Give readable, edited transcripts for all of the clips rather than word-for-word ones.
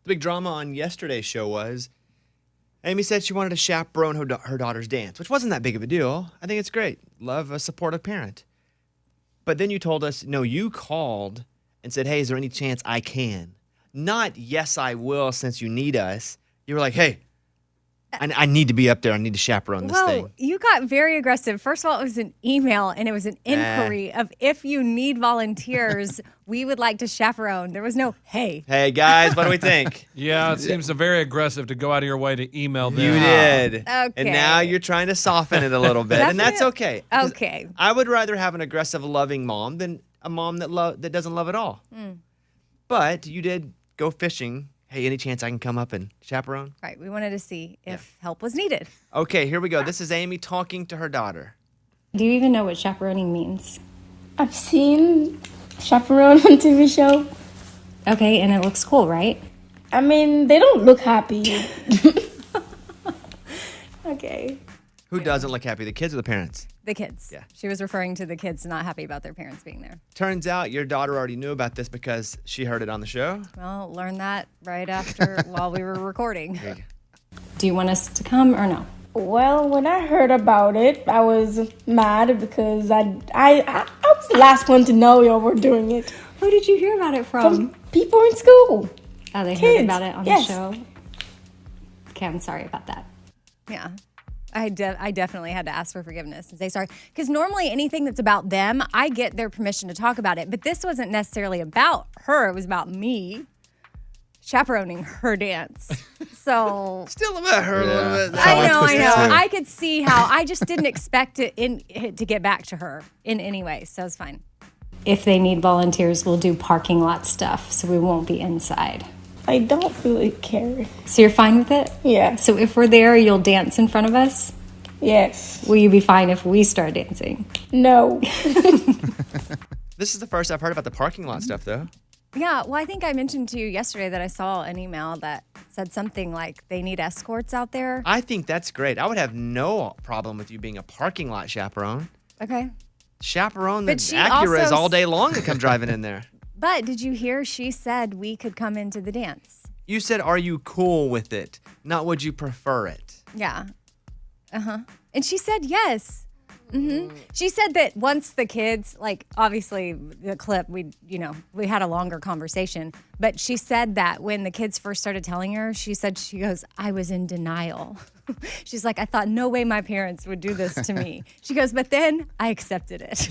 The big drama on yesterday's show was Amy said she wanted to chaperone her daughter's dance, which wasn't that big of a deal. I think it's great. Love a supportive parent. But then you told us, no, you called and said, hey, is there any chance I can? Not, yes, I will, since you need us. You were like, hey, I need to be up there. I need to chaperone this thing. Well, you got very aggressive. First of all, it was an email, and it was an inquiry of if you need volunteers, we would like to chaperone. There was no, hey. Hey, guys, what do we think? Yeah, it seems very aggressive to go out of your way to email them. You did. Okay. And now you're trying to soften it a little bit, and that's okay. Okay. I would rather have an aggressive, loving mom than a mom that doesn't love at all. But you did go fishing. Hey, any chance I can come up and chaperone? Right. We wanted to see if help was needed. Okay, here we go. This is Amy talking to her daughter. Do you even know what chaperoning means? I've seen Chaperone on TV show. Okay, and it looks cool, right? I mean, they don't look happy. Okay. Who doesn't look happy, the kids or the parents? The kids. Yeah. She was referring to the kids not happy about their parents being there. Turns out your daughter already knew about this because she heard it on the show. Well, learned that right after while we were recording. Do you want us to come or no? Well, when I heard about it, I was mad because I was the last one to know y'all were doing it. Who did you hear about it from? People in school. Oh, they Kids. heard about it on Yes. the show? Okay, I'm sorry about that. Yeah. I definitely had to ask for forgiveness and say sorry. Because normally anything that's about them, I get their permission to talk about it. But this wasn't necessarily about her. It was about me chaperoning her dance. So Still about her a little bit. I know. I could see how I just didn't expect it to get back to her in any way. So it's fine. If they need volunteers, we'll do parking lot stuff, so we won't be inside. I don't really care. So you're fine with it? Yeah. So if we're there, you'll dance in front of us? Yes. Will you be fine if we start dancing? No. This is the first I've heard about the parking lot stuff, though. Yeah. Well, I think I mentioned to you yesterday that I saw an email that said something like they need escorts out there. I think that's great. I would have no problem with you being a parking lot chaperone. Okay. Chaperone the But she Acuras also all day long to come driving in there. But did you hear she said we could come into the dance? You said, are you cool with it? Not would you prefer it? Yeah. And she said yes. She said that once the kids, like obviously the clip, we had a longer conversation, but she said that when the kids first started telling her, she goes, I was in denial. She's like, I thought no way my parents would do this to me. She goes, but then I accepted it.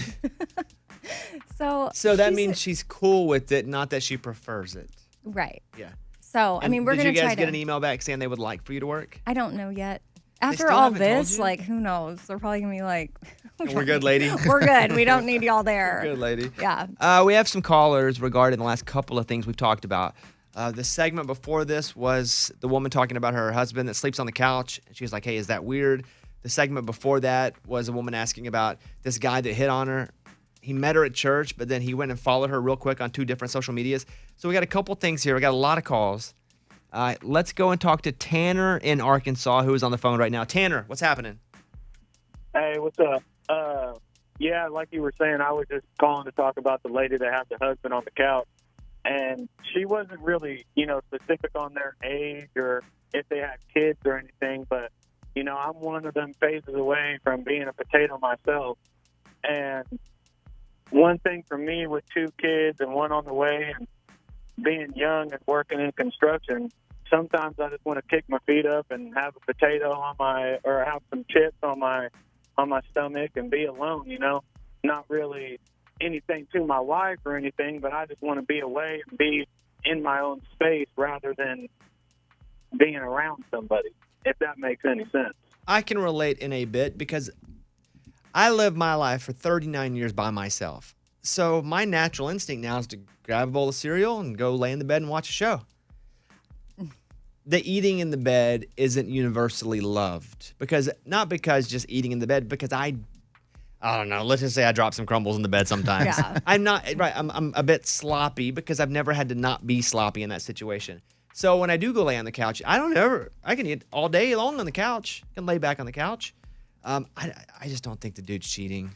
So that means she's cool with it, not that she prefers it. Right. Yeah. So, I mean, we're going to try to. Did you guys get an email back saying they would like for you to work? I don't know yet. After still all haven't told this, you? like, who knows? They're probably going to be like, We're good, lady. we're good. We don't need y'all there. Good, lady. Yeah. We have some callers regarding the last couple of things we've talked about. The segment before this was the woman talking about her husband that sleeps on the couch. And she's like, hey, is that weird? The segment before that was a woman asking about this guy that hit on her. He met her at church, but then he went and followed her real quick on 2 different social medias. So we got a couple things here. We got a lot of calls. Let's go and talk to Tanner in Arkansas, who is on the phone right now. Tanner, what's happening? Hey, what's up? Yeah, like you were saying, I was just calling to talk about the lady that had the husband on the couch. And she wasn't really, specific on their age or if they had kids or anything. But, I'm one of them phases away from being a potato myself. And one thing for me with 2 kids and one on the way and being young and working in construction, sometimes I just want to kick my feet up and have a potato or have some chips on my stomach and be alone, not really anything to my wife or anything, but I just want to be away and be in my own space rather than being around somebody, if that makes any sense. I can relate in a bit because I lived my life for 39 years by myself. So my natural instinct now is to grab a bowl of cereal and go lay in the bed and watch a show. The eating in the bed isn't universally loved not because just eating in the bed, because I don't know. Let's just say I drop some crumbles in the bed sometimes. Yeah. I'm not right. I'm a bit sloppy because I've never had to not be sloppy in that situation. So when I do go lay on the couch, I can eat all day long on the couch. I can lay back on the couch. I just don't think the dude's cheating.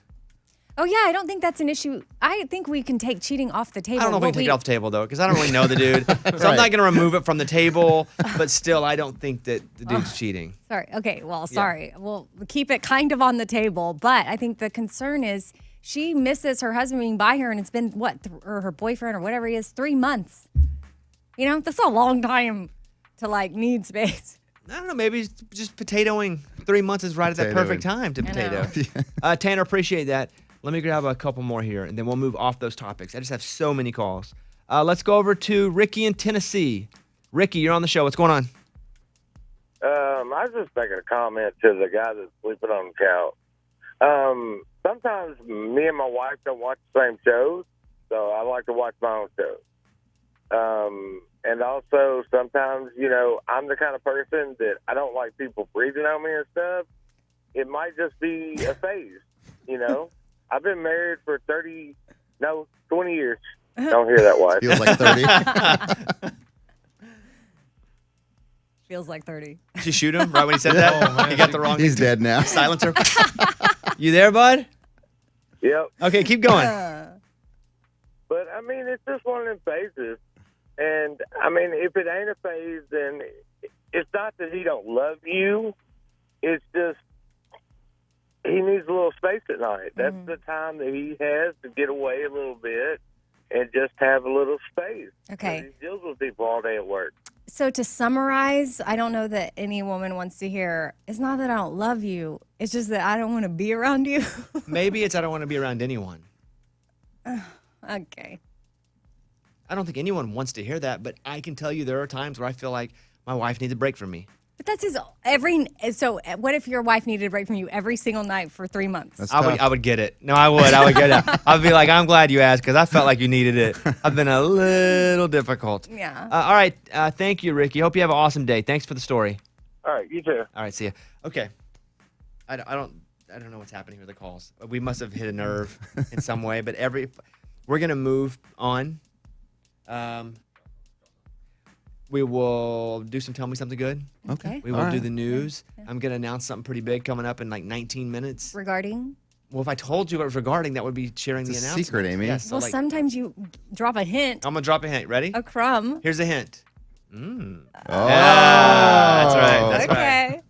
Oh, yeah, I don't think that's an issue. I think we can take cheating off the table. I don't know if we can take it off the table, though, because I don't really know the dude. So I'm not going to remove it from the table, but still, I don't think that the dude's cheating. Sorry. Okay, well, sorry. We'll keep it kind of on the table, but I think the concern is she misses her husband being by her, and it's been, or her boyfriend or whatever he is, 3 months. You know, that's a long time to, like, need space. I don't know. Maybe just potatoing 3 months is right at that perfect time to potato. Tanner, appreciate that. Let me grab a couple more here, and then we'll move off those topics. I just have so many calls. Let's go over to Ricky in Tennessee. Ricky, you're on the show. What's going on? I was just making a comment to the guy that's sleeping on the couch. Sometimes me and my wife don't watch the same shows, so I like to watch my own shows. And also sometimes, you know, I'm the kind of person that I don't like people breathing on me and stuff. It might just be a phase, you know. I've been married for 20 years. Don't hear that, wife. Feels like 30. Feels like 30. Did she shoot him right when he said that? Oh, man. He got the wrong He's dead now. silencer. You there, bud? Yep. Okay, keep going. But, I mean, it's just one of them phases. And, I mean, if it ain't a phase, then it's not that he don't love you. It's just he needs a little space at night. That's the time that he has to get away a little bit and just have a little space. Okay. He deals with people all day at work. So to summarize, I don't know that any woman wants to hear, it's not that I don't love you. It's just that I don't want to be around you. Maybe it's I don't want to be around anyone. Okay. I don't think anyone wants to hear that, but I can tell you there are times where I feel like my wife needs a break from me. But that's so what if your wife needed a break from you every single night for 3 months? That's I tough. would get it. No, I would get it. I'd be like, I'm glad you asked because I felt like you needed it. I've been a little difficult. Yeah. All right. Thank you, Ricky. Hope you have an awesome day. Thanks for the story. All right, you too. All right. See ya. Okay. I don't know what's happening with the calls. We must have hit a nerve in some way, but we're going to move on. We will do some Tell Me Something Good. Okay. We will do the news. I'm going to announce something pretty big coming up in like 19 minutes. Regarding? Well, if I told you what it was regarding, that would be sharing It's the a announcement. secret, Amy. Yes, so Well, sometimes you drop a hint, I'm going to drop a hint. Ready? a crumb. Here's a hint. Oh. Yeah, that's right. That's right. Okay.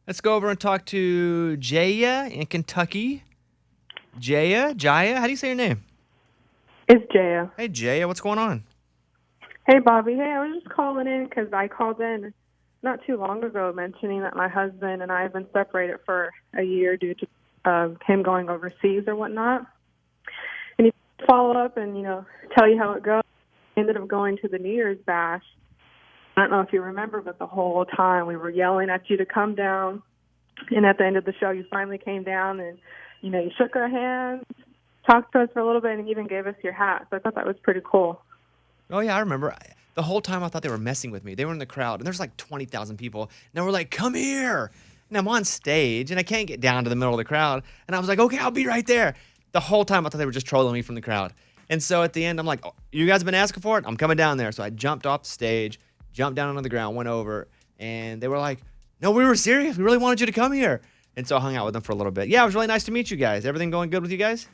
Let's go over and talk to Jaya in Kentucky. Jaya, how do you say your name? It's Jaya. Hey, Jaya, what's going on? Hey, Bobby. Hey, I was just calling in because I called in not too long ago mentioning that my husband and I have been separated for a year due to him going overseas or whatnot. And he follow up and, tell you how it goes. I ended up going to the New Year's bash. I don't know if you remember, but the whole time we were yelling at you to come down. And at the end of the show, you finally came down and, you shook our hands, talked to us for a little bit, and even gave us your hat. So I thought that was pretty cool. Oh, yeah, I remember. The whole time I thought they were messing with me. They were in the crowd, and there's like 20,000 people. And they were like, come here. And I'm on stage, and I can't get down to the middle of the crowd. And I was like, okay, I'll be right there. The whole time I thought they were just trolling me from the crowd. And so at the end, I'm like, oh, you guys have been asking for it? I'm coming down there. So I jumped off the stage, jumped down onto the ground, went over, and they were like, no, we were serious. We really wanted you to come here. And so I hung out with them for a little bit. Yeah, it was really nice to meet you guys. Everything going good with you guys?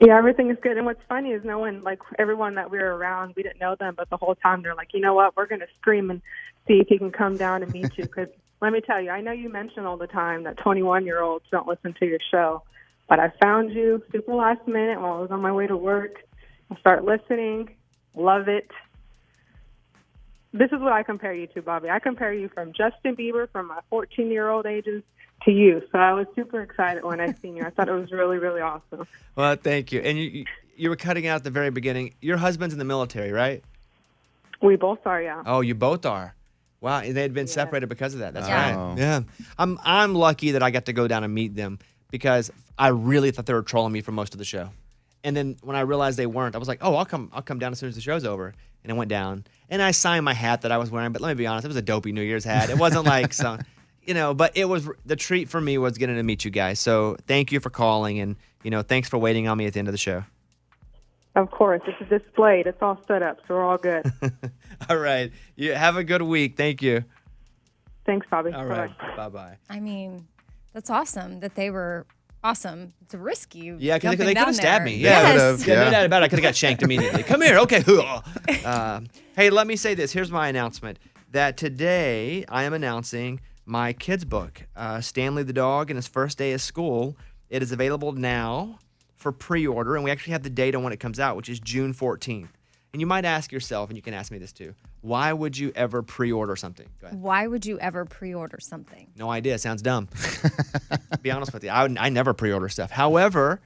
Yeah, everything is good. And what's funny is everyone that we were around, we didn't know them, but the whole time they're like, you know what, we're going to scream and see if he can come down and meet you. Because let me tell you, I know you mention all the time that 21-year-olds don't listen to your show, but I found you super last minute while I was on my way to work. I start listening, love it. This is what I compare you to, Bobby. I compare you from Justin Bieber from my 14-year-old ages to you. So I was super excited when I seen you. I thought it was really, really awesome. Well, thank you. And you were cutting out at the very beginning. Your husband's in the military, right? We both are, yeah. Oh, you both are. Wow, they had been separated because of that. That's Yeah. right. Yeah. I'm lucky that I got to go down and meet them because I really thought they were trolling me for most of the show. And then when I realized they weren't, I was like, oh, I'll come down as soon as the show's over. And I went down. And I signed my hat that I was wearing. But let me be honest, it was a dopey New Year's hat. It wasn't like some... but it was the treat for me was getting to meet you guys. So thank you for calling, and thanks for waiting on me at the end of the show. Of course, it's displayed. It's all set up, so we're all good. All right, you have a good week. Thank you. Thanks, Bobby. All right, bye. I mean, that's awesome that they were awesome. It's risky. Yeah, because they could have stabbed me. Yes. No doubt about it. I could have got shanked immediately. Come here, okay. Hey, let me say this. Here's my announcement. That today I am announcing my kids' book, Stanley the Dog and His First Day of School. It is available now for pre-order, and we actually have the date on when it comes out, which is June 14th. And you might ask yourself, and you can ask me this too, why would you ever pre-order something? Go ahead. Why would you ever pre-order something? No idea. Sounds dumb. Be honest with you. I never pre-order stuff. However,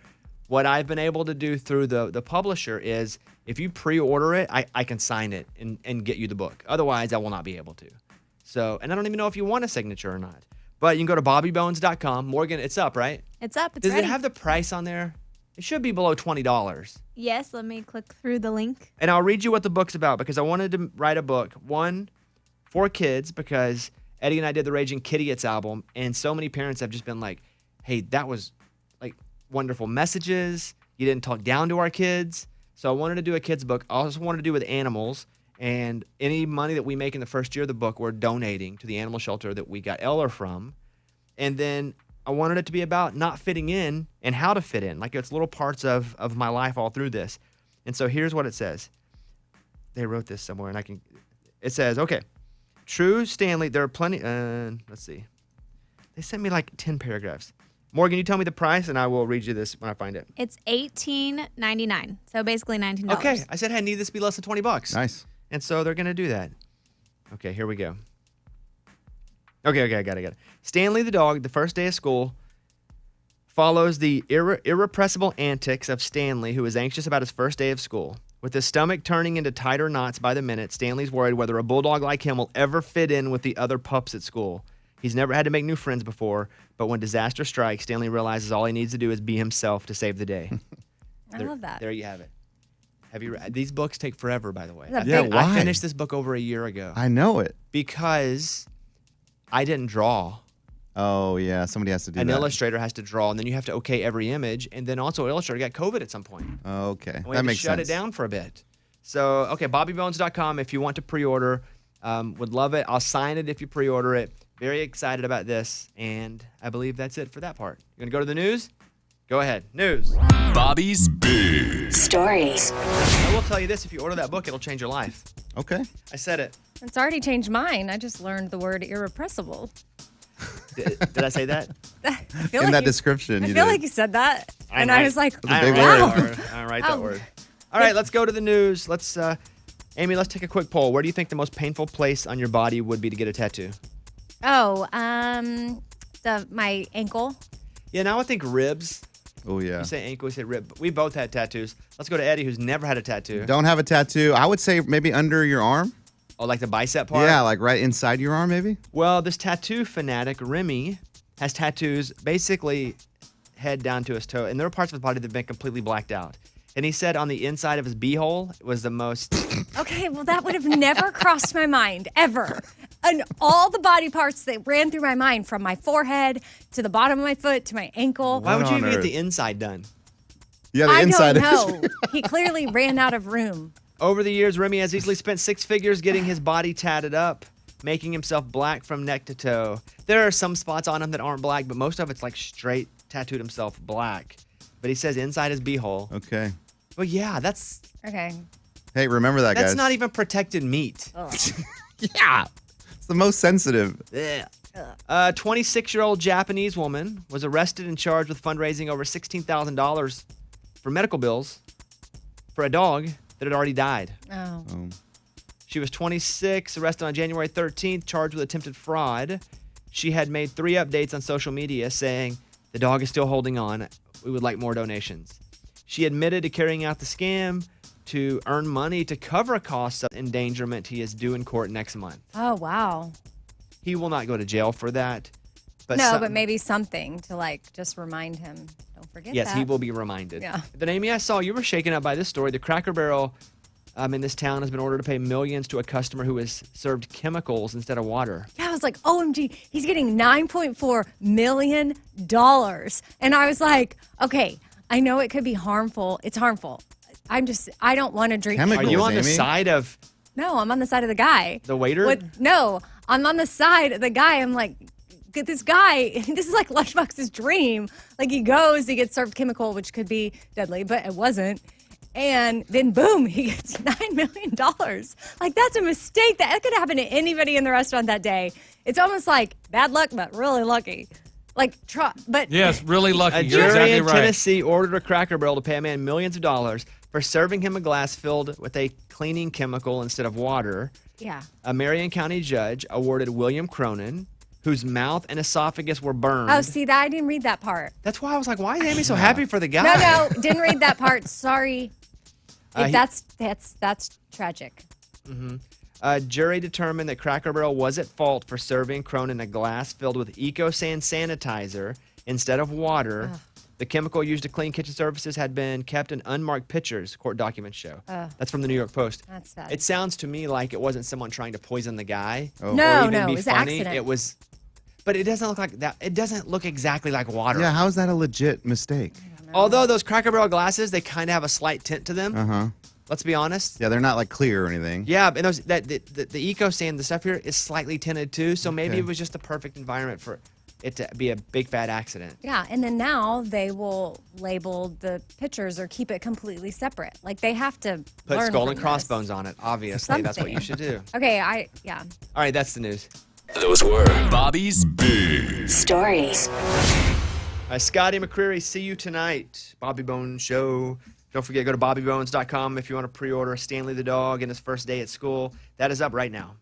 what I've been able to do through the publisher is if you pre-order it, I can sign it and get you the book. Otherwise, I will not be able to. So, and I don't even know if you want a signature or not. But you can go to bobbybones.com. Morgan, it's up, right? It's up. It's Does ready. it have the price on there? It should be below $20. Yes, let me click through the link. And I'll read you what the book's about because I wanted to write a book. One, for kids, because Eddie and I did the Raging Kitty album, and so many parents have just been like, hey, that was like wonderful messages. You didn't talk down to our kids. So I wanted to do a kids book. I also wanted to do with animals. And any money that we make in the first year of the book, we're donating to the animal shelter that we got Eller from. And then I wanted it to be about not fitting in and how to fit in. Like it's little parts of my life all through this. And so here's what it says. They wrote this somewhere, and it says, okay, true Stanley, there are plenty, let's see. They sent me like 10 paragraphs. Morgan, you tell me the price, and I will read you this when I find it. It's $18.99, so basically $19. Okay, I said, hey, I need this to be less than $20. Nice. And so they're going to do that. Okay, here we go. Okay, I got it. Stanley the Dog, the first day of school, follows the irrepressible antics of Stanley, who is anxious about his first day of school. With his stomach turning into tighter knots by the minute, Stanley's worried whether a bulldog like him will ever fit in with the other pups at school. He's never had to make new friends before, but when disaster strikes, Stanley realizes all he needs to do is be himself to save the day. I love that. There you have it. Have you read? These books take forever, by the way. Yeah, why? I finished this book over a year ago. I know it. Because I didn't draw. Oh, yeah. Somebody has to do An that. illustrator has to draw, and then you have to okay every image. And then also, Illustrator got COVID at some point. Okay. And we That had makes to shut sense. it down for a bit. So, okay, bobbybones.com if you want to pre-order. Would love it. I'll sign it if you pre-order it. Very excited about this. And I believe that's it for that part. You going to go to the news? Go ahead. News. Bobby's Big Stories. I will tell you this. If you order that book, it'll change your life. Okay. I said it. It's already changed mine. I just learned the word irrepressible. Did I say that? I feel In like that you- description, I you feel did. like you said that, I and I might- was like, That's a big wow. word. I write that Oh. word. All right, let's go to the news. Let's, Amy, let's take a quick poll. Where do you think the most painful place on your body would be to get a tattoo? Oh, my ankle. Yeah, now I think ribs. Oh, yeah. You say ankle, we say rib. We both had tattoos. Let's go to Eddie, who's never had a tattoo. Don't have a tattoo. I would say maybe under your arm. Oh, like the bicep part? Yeah, like right inside your arm, maybe. Well, this tattoo fanatic, Remy, has tattoos basically head down to his toe, and there are parts of his body that have been completely blacked out. And he said on the inside of his beehole was the most. Okay, well, that would have never crossed my mind, ever. And all the body parts that ran through my mind, from my forehead to the bottom of my foot to my ankle. Why would you on even get earth? the inside done? Yeah, the I inside. don't know. He clearly ran out of room. Over the years, Remy has easily spent six figures getting his body tatted up, making himself black from neck to toe. There are some spots on him that aren't black, but most of it's like straight tattooed himself black. But he says inside his beehole. Okay. Well, yeah, that's Okay. Hey, remember that, guys. that's not even protected meat. Yeah. It's the most sensitive. Ugh. A 26-year-old Japanese woman was arrested and charged with fundraising over $16,000 for medical bills for a dog that had already died. Oh. She was 26, arrested on January 13th, charged with attempted fraud. She had made 3 updates on social media saying, "The dog is still holding on. We would like more donations." She admitted to carrying out the scam to earn money to cover costs of endangerment he is due in court next month. Oh, wow. He will not go to jail for that. But No, some- but maybe something to like just remind him. Don't forget Yes, that. he will be reminded. Yeah. Then, Amy, I saw you were shaken up by this story. The Cracker Barrel in this town has been ordered to pay millions to a customer who has served chemicals instead of water. Yeah, I was like, OMG, he's getting $9.4 million. And I was like, okay, I know it could be harmful. It's harmful. I don't want to drink. Are Chemicals, you on the Amy. side of No, I'm on the side of the guy. the waiter? No, I'm on the side of the guy. I'm like, get this guy. This is like Lunchbox's dream. Like he goes, he gets served chemical, which could be deadly, but it wasn't. And then boom, he gets $9 million. Like that's a mistake. That could happen to anybody in the restaurant that day. It's almost like bad luck, but really lucky. Like, but Yes, really lucky. A You're jury exactly in right. Tennessee ordered a Cracker Barrel to pay a man millions of dollars for serving him a glass filled with a cleaning chemical instead of water. yeah. A Marion County judge awarded William Cronin, whose mouth and esophagus were burned. Oh, see, that I didn't read that part. That's why I was like, why is Amy so happy for the guy? No, didn't read that part. Sorry. He- That's tragic. A jury determined that Cracker Barrel was at fault for serving Cronin a glass filled with EcoSan sanitizer instead of water. The chemical used to clean kitchen surfaces had been kept in unmarked pitchers, court documents show. That's from the New York Post. That's sad. It sounds to me like it wasn't someone trying to poison the guy. Oh. Or No, even no, be it was an funny. accident. It was, but it doesn't look like that. It doesn't look exactly like water. Yeah, how is that a legit mistake? Although those Cracker Barrel glasses, they kind of have a slight tint to them. Uh-huh. Let's be honest. Yeah, they're not like clear or anything. Yeah, and those the EcoSan, the stuff here is slightly tinted too. So maybe Okay. it was just the perfect environment for it to be a big fat accident. Yeah, and then now they will label the pictures or keep it completely separate. Like they have to Put learn skull from and this. crossbones on it. Obviously, that's what Something. you should do. Okay, All right, that's the news. Those were Bobby's Big Stories. Scotty McCreery, see you tonight. Bobby Bones Show. Don't forget, go to bobbybones.com if you want to pre-order Stanley the Dog and his first day at school. That is up right now.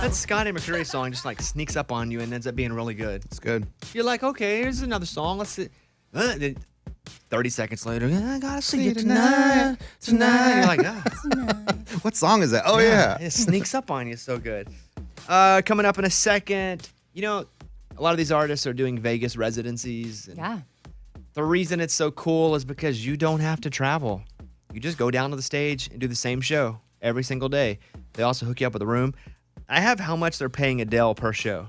That Scotty McCreery song just like sneaks up on you and ends up being really good. It's good. You're like, okay, here's another song. Let's see. Then 30 seconds later, I gotta see you tonight. You're like, What song is that? Oh, yeah. It sneaks up on you so good. Coming up in a second, a lot of these artists are doing Vegas residencies. And Yeah. the reason it's so cool is because you don't have to travel. You just go down to the stage and do the same show every single day. They also hook you up with a room. I have how much they're paying Adele per show.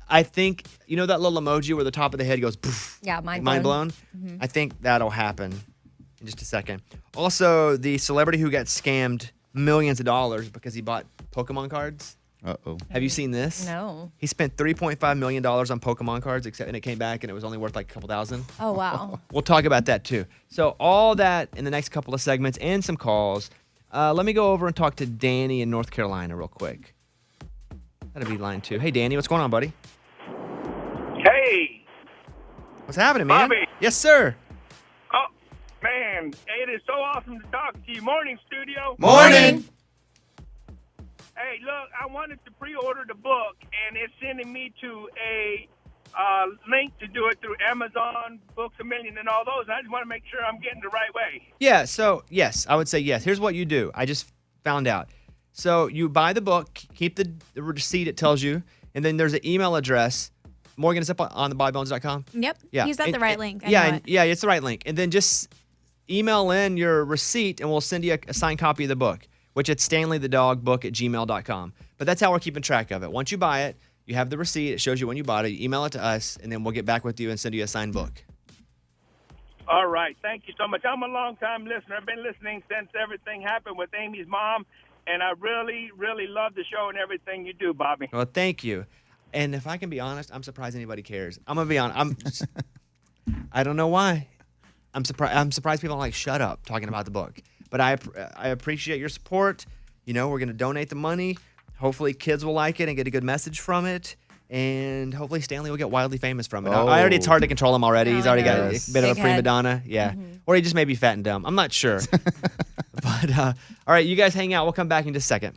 I think, that little emoji where the top of the head goes, poof, Yeah, mind blown? Mhm. I think that'll happen in just a second. Also, the celebrity who got scammed millions of dollars because he bought Pokemon cards. Uh-oh. Have you seen this? No. He spent $3.5 million on Pokemon cards, and it came back and it was only worth like a couple thousand. Oh, wow. We'll talk about that too. So all that in the next couple of segments and some calls. Let me go over and talk to Danny in North Carolina real quick. That'll be line 2. Hey, Danny, what's going on, buddy? Hey, What's happening, man? Bobby. Yes, sir. oh man, it is so awesome to talk to you. Morning, studio. Morning. Hey, look, I wanted to pre-order the book, and it's sending me to a link to do it through Amazon, Books A Million, and all those. I just want to make sure I'm getting the right way. Yeah, so yes, I would say yes. Here's what you do. I just found out. So you buy the book, keep the receipt it tells you, and then there's an email address. Morgan, it's up on the buybones.com. Yep. Yeah. He's got the right link. I Yeah, know it. yeah, it's the right link. And then just email in your receipt and we'll send you a signed copy of the book, which it's stanleythedogbook@gmail.com. But that's how we're keeping track of it. Once you buy it, you have the receipt. It shows you when you bought it. You email it to us, and then we'll get back with you and send you a signed book. All right, thank you so much. I'm a long-time listener. I've been listening since everything happened with Amy's mom, and I really, really love the show and everything you do, Bobby. Well, thank you. And if I can be honest, I'm surprised anybody cares. I'm gonna be honest. I don't know why. I'm surprised people are like, shut up, talking about the book. But I appreciate your support. We're gonna donate the money. Hopefully, kids will like it and get a good message from it. And hopefully, Stanley will get wildly famous from it. It's hard to control him already. He's already got a bit of a prima donna. Yeah. Or he just may be fat and dumb. I'm not sure. But all right, you guys hang out. We'll come back in just a second.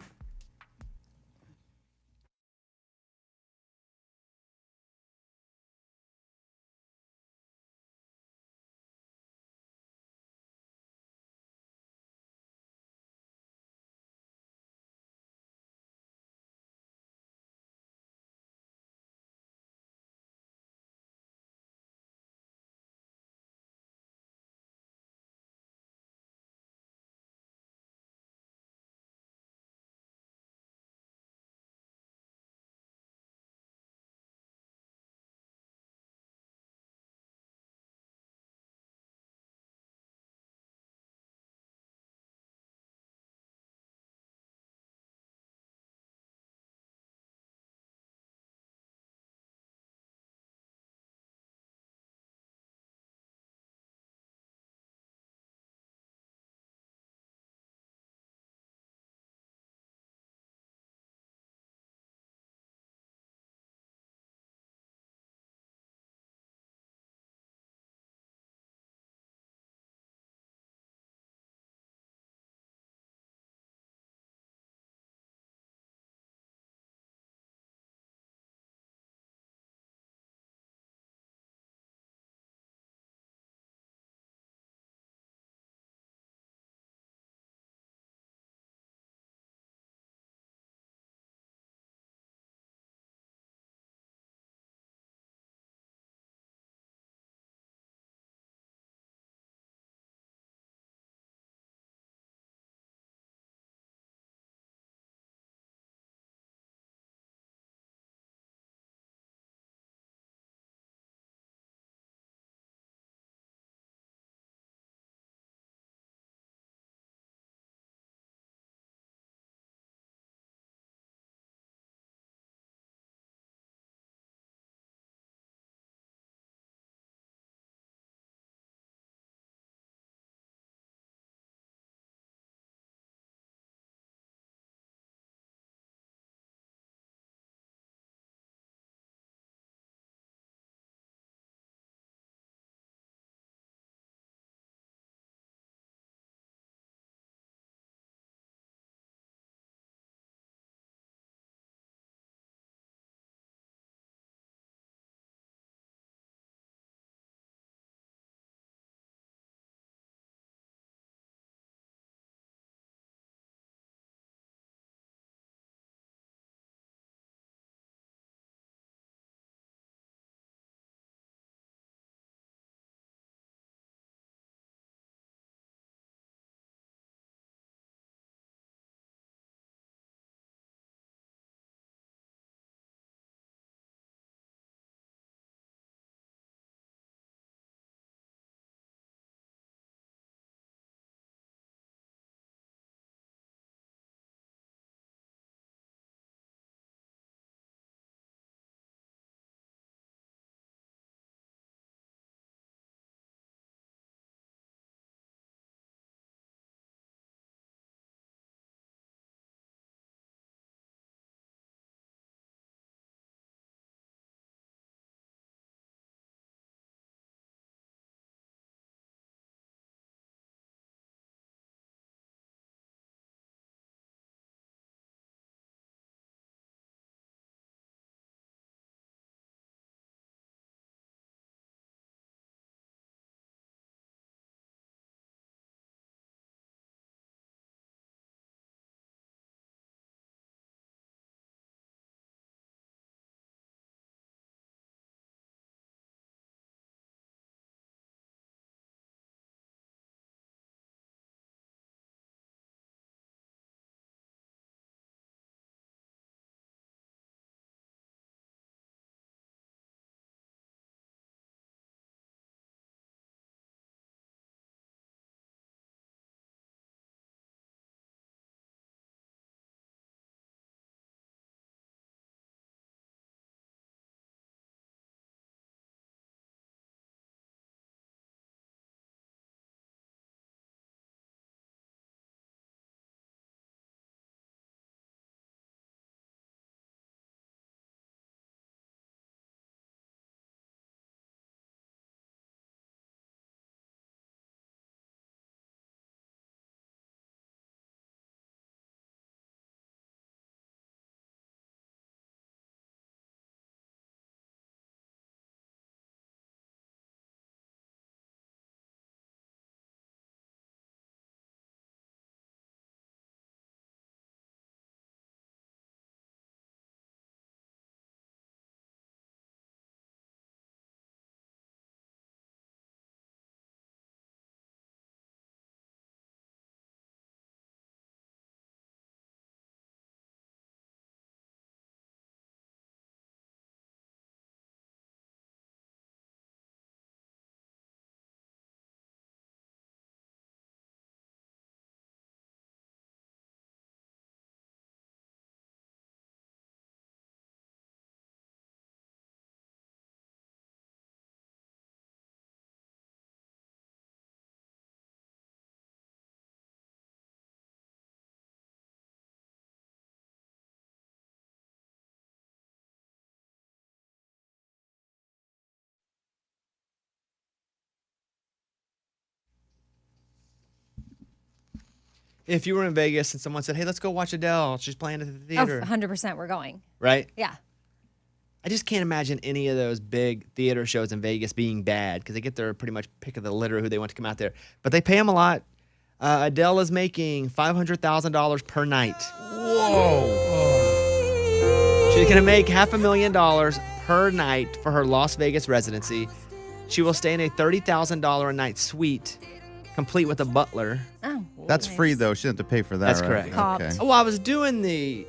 If you were in Vegas and someone said, hey, let's go watch Adele. She's playing at the theater. 100% we're going. Right? Yeah. I just can't imagine any of those big theater shows in Vegas being bad because they get their pretty much pick of the litter who they want to come out there. But they pay them a lot. Adele is making $500,000 per night. Whoa. She's going to make $500,000 per night for her Las Vegas residency. She will stay in a $30,000 a night suite, complete with a butler. Oh, That's nice. free, though. She doesn't have to pay for that, That's right? correct. Cops. Okay. Oh, I was doing there's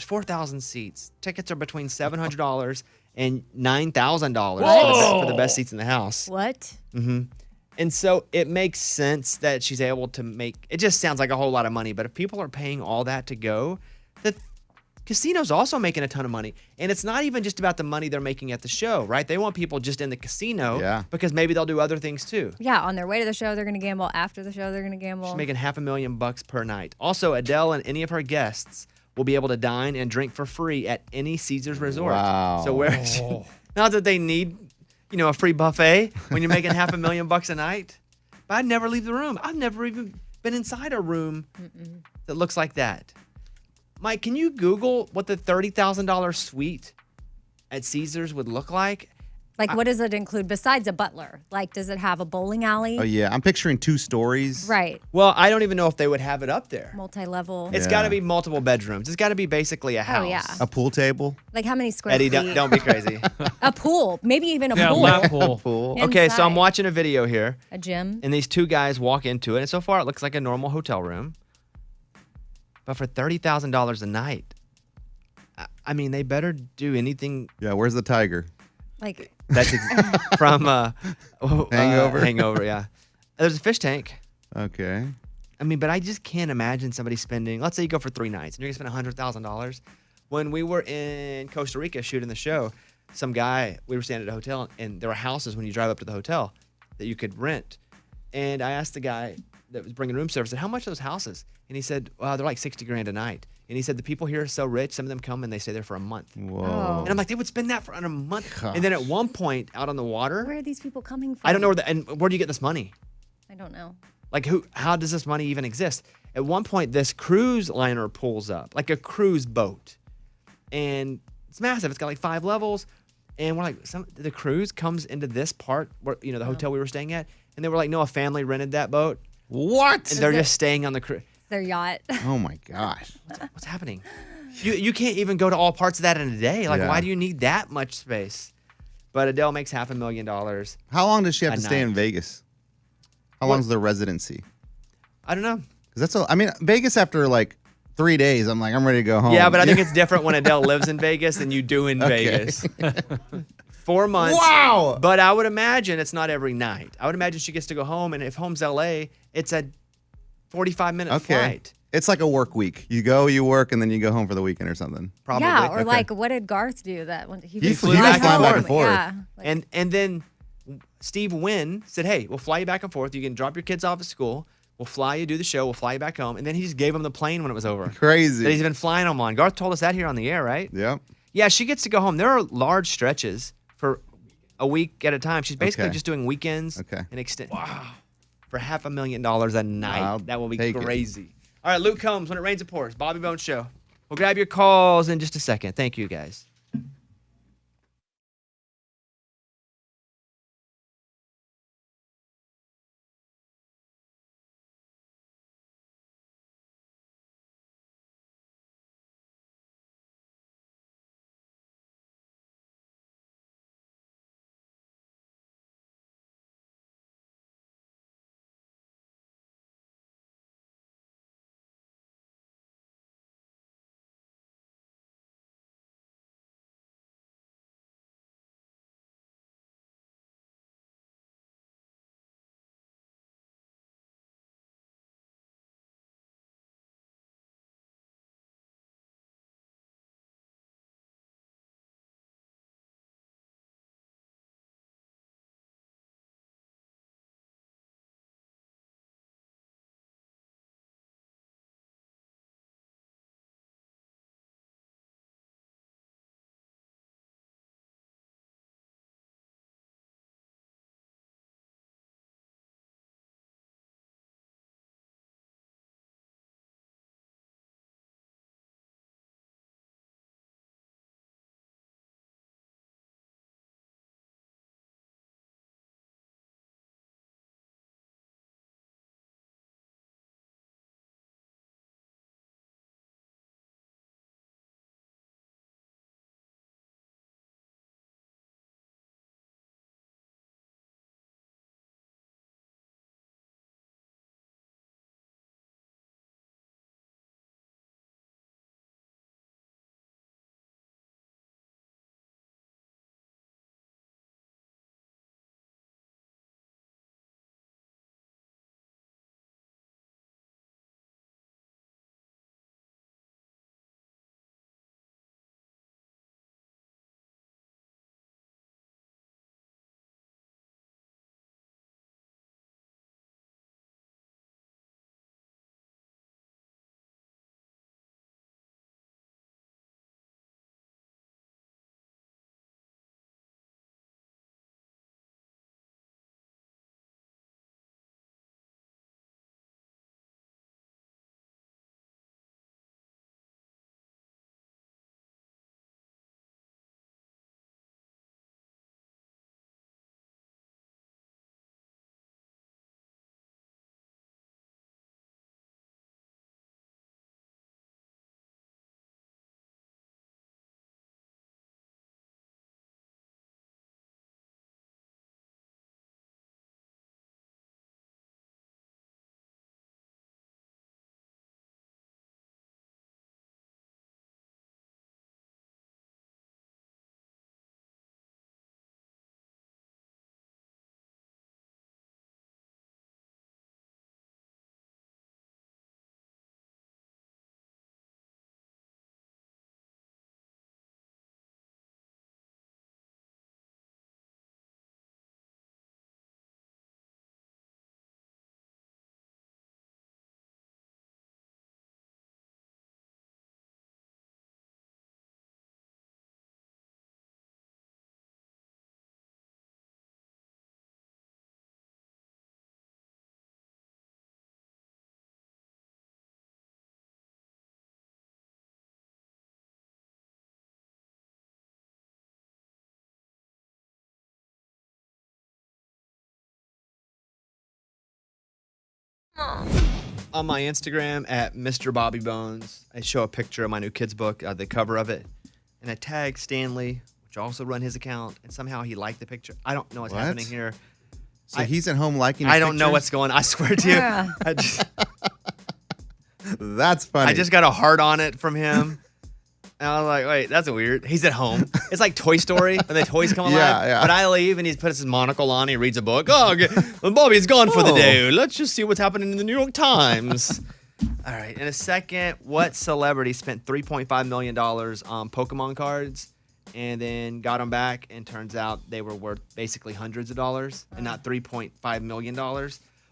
4,000 seats. Tickets are between $700 and $9,000 for the best seats in the house. What? Mm-hmm. And so it makes sense that she's able to make, it just sounds like a whole lot of money, but if people are paying all that to go, the casino's also making a ton of money. And it's not even just about the money they're making at the show, right? They want people just in the casino because maybe they'll do other things too. Yeah, on their way to the show, they're going to gamble. After the show, they're going to gamble. She's making $500,000 per night. Also, Adele and any of her guests will be able to dine and drink for free at any Caesars resort. Wow. So not that they need, a free buffet when you're making $500,000 a night. But I'd never leave the room. I've never even been inside a room that looks like that. Mike, can you Google what the $30,000 suite at Caesars would look like? Like, what does it include besides a butler? Like, does it have a bowling alley? Oh, yeah. I'm picturing 2 stories. Right. Well, I don't even know if they would have it up there. Multi-level. It's got to be multiple bedrooms. It's got to be basically a house. Oh, yeah. A pool table. Like, how many square Eddie, feet? don't be crazy. A pool. Maybe even a Yeah, pool. lap pool. Pool. Okay, so I'm Inside. watching a video here, A gym. and these 2 guys walk into it, and so far it looks like a normal hotel room. But for $30,000 a night, I mean, they better do anything. Yeah, where's the tiger? Like, That's from Hangover? Hangover, yeah. There's a fish tank. Okay. I mean, but I just can't imagine somebody spending, let's say you go for 3 nights, and you're going to spend $100,000. When we were in Costa Rica shooting the show, we were staying at a hotel, and there were houses when you drive up to the hotel that you could rent. And I asked the guy that was bringing room service, how much are those houses? And he said, well, they're like $60,000 a night. And he said, the people here are so rich, some of them come and they stay there for a month. Whoa. And I'm like, they would spend that for a month. Gosh. And then at one point out on the water, where are these people coming from? I don't know where do you get this money? I don't know. Like how does this money even exist? At one point, this cruise liner pulls up, like a cruise boat. And it's massive. It's got like 5 levels. And we're like, the cruise comes into this part where, the hotel we were staying at. And they were like, no, a family rented that boat. What? And they're just staying on the cruise. Their yacht. Oh, my gosh. What's happening? You can't even go to all parts of that in a day. Like, Yeah. why do you need that much space? But Adele makes $500,000. How long does she have A to stay in night. Vegas? How long is the residency? I don't know. Because Vegas after like 3 days, I'm ready to go home. Yeah, but I think it's different when Adele lives in Vegas than you do in Vegas. 4 months. Wow. But I would imagine it's not every night. I would imagine she gets to go home, and if home's LA, it's a 45-minute flight. It's like a work week. You go, you work, and then you go home for the weekend or something. Probably. Yeah, or Okay. like, what did Garth do that one? He flew back and forth. Yeah. Like, And then Steve Wynn said, hey, we'll fly you back and forth. You can drop your kids off at school. We'll fly you, do the show. We'll fly you back home. And then he just gave him the plane when it was over. Crazy. That he's been flying them on. Garth told us that here on the air, right? Yep. Yeah, she gets to go home. There are large stretches for a week at a time. She's basically Okay. just doing weekends and extend. Wow. For $500,000 a night. I'll that will be take it. crazy. All right, Luke Combs, When It Rains It Pours, Bobby Bones Show. We'll grab your calls in just a second. Thank you, guys. On my Instagram at Mr. Bobby Bones, I show a picture of my new kids book, the cover of it, and I tag Stanley, which also run his account, and somehow he liked the picture. I don't know what's happening here. So he's at home liking. I don't know what's going on. I swear to you. Yeah. That's funny. I just got a heart on it from him. And I was like, wait, that's weird. He's at home. It's like Toy Story when the toys come alive. Yeah. But I leave and he puts his monocle on. He reads a book. Oh, okay. Well, Bobby's gone for the day. Let's just see what's happening in the New York Times. All right. In a second, what celebrity spent $3.5 million on Pokemon cards and then got them back? And turns out they were worth basically hundreds of dollars and not $3.5 million.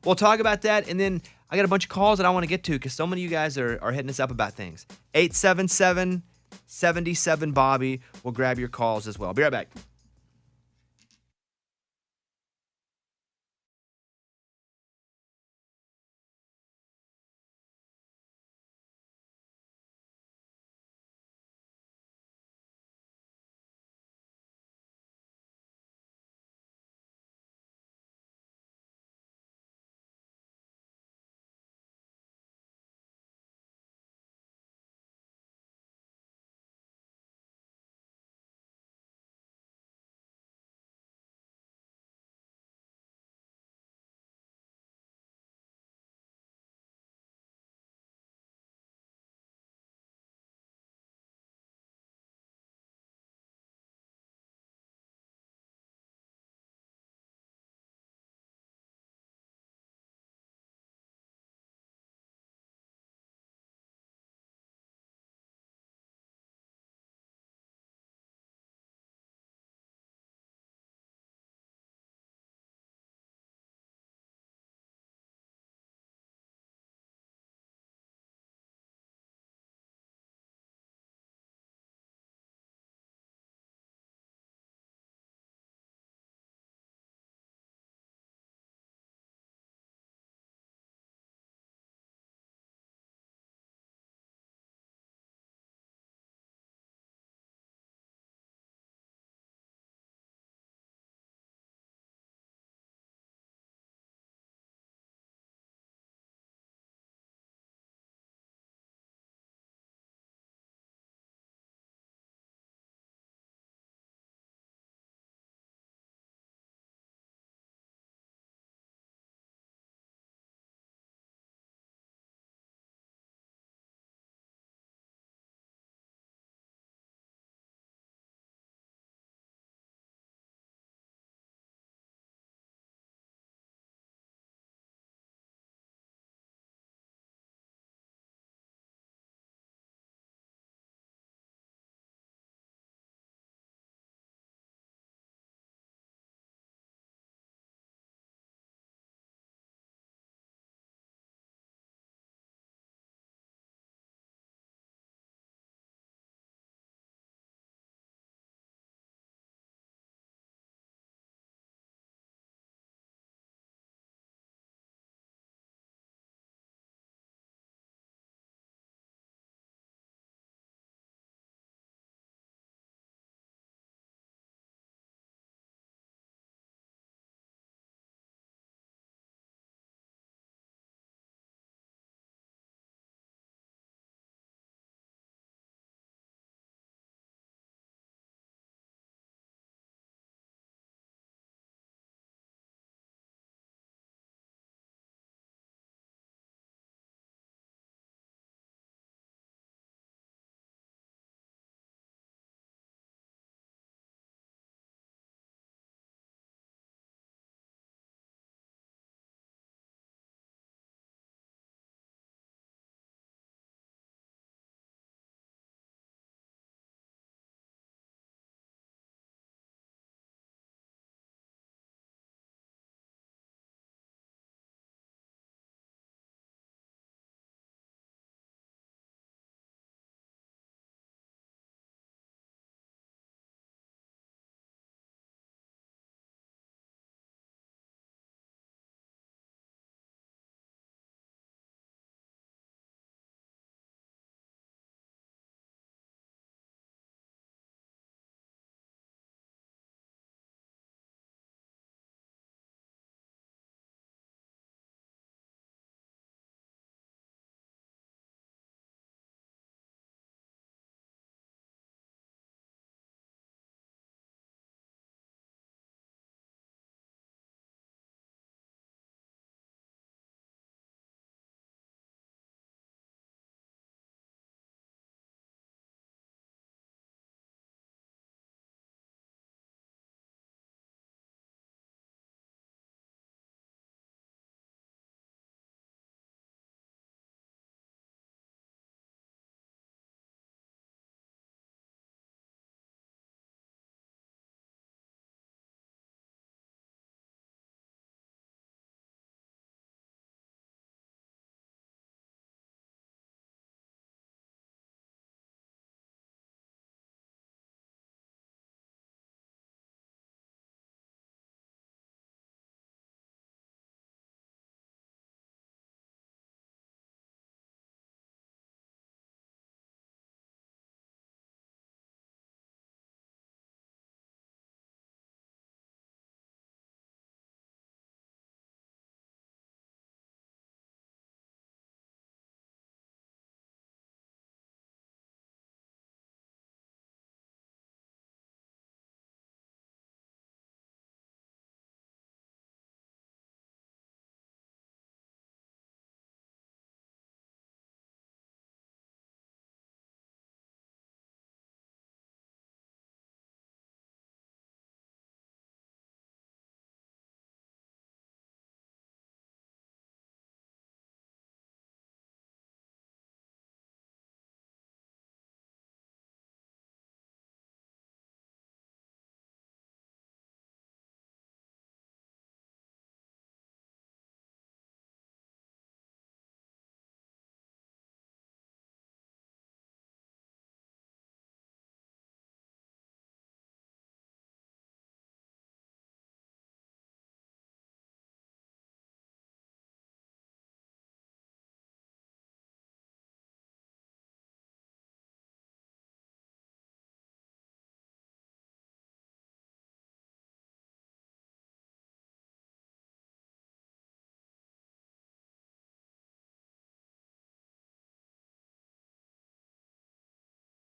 We'll talk about that. And then I got a bunch of calls that I want to get to because so many of you guys are hitting us up about things. 877-77-BOBBY. We'll grab your calls as well. Be right back.